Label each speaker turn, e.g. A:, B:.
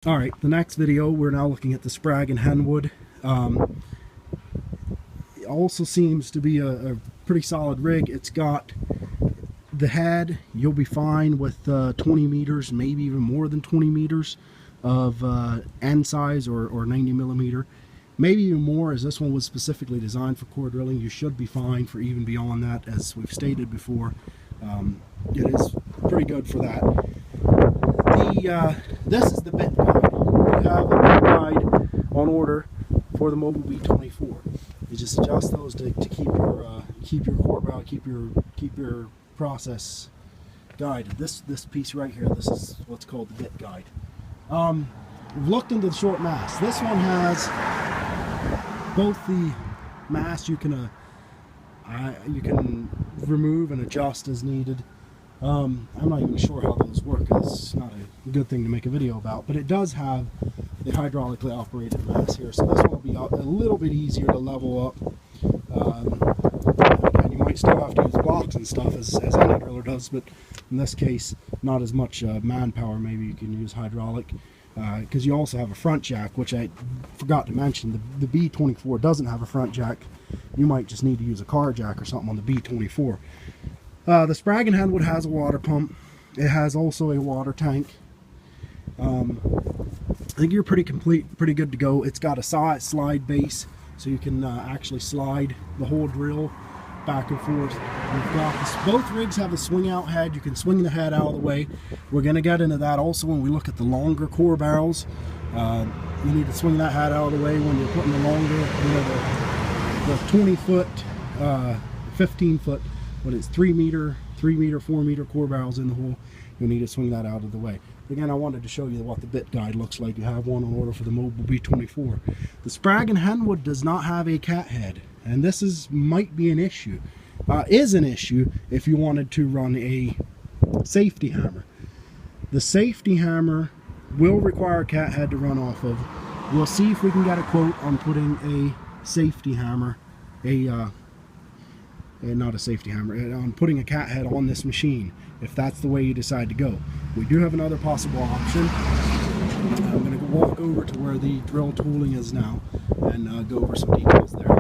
A: Alright, the next video, we're now looking at the Sprague Henwood. It also seems to be a pretty solid rig. It's got the head. You'll be fine with 20 meters, maybe even more than 20 meters of end size or 90 millimeter. Maybe even more, as this one was specifically designed for core drilling. You should be fine for even beyond that, as we've stated before. It is pretty good for that. This is the bit guide. We have a bit guide on order for the Mobile B24. You just adjust those to keep your core barrel, keep your process guided. This piece right here, this is what's called the bit guide. We've looked into the short mast. This one has both the mast you can remove and adjust as needed. I'm not even sure how those work. It's not a good thing to make a video about, but it does have the hydraulically operated mast here, so this one will be a little bit easier to level up. And you might still have to use blocks and stuff as any driller does, but in this case, not as much manpower. Maybe you can use hydraulic, because you also have a front jack, which I forgot to mention. The B24 doesn't have a front jack. You might just need to use a car jack or something on the B24. The Sprague Henwood has a water pump. It has also a water tank. I think you're pretty good to go. It's got a slide base, so you can actually slide the whole drill back and forth. We've got this, both rigs have a swing out head. You can swing the head out of the way. We're going to get into that also when we look at the longer core barrels. You need to swing that head out of the way when you're putting the longer, the 20 foot, 15 foot, what is 3 meter, 4 meter core barrels in the hole. You'll need to swing that out of the way. Again, I wanted to show you what the bit guide looks like. You have one on order for the Mobile B24. The Sprague Henwood does not have a cat head, and this might be an issue. Is an issue if you wanted to run a safety hammer. The safety hammer will require a cat head to run off of. We'll see if we can get a quote on putting a safety hammer, not a safety hammer, on putting a cat head on this machine, if that's the way you decide to go. We do have another possible option. I'm going to walk over to where the drill tooling is now and go over some details there.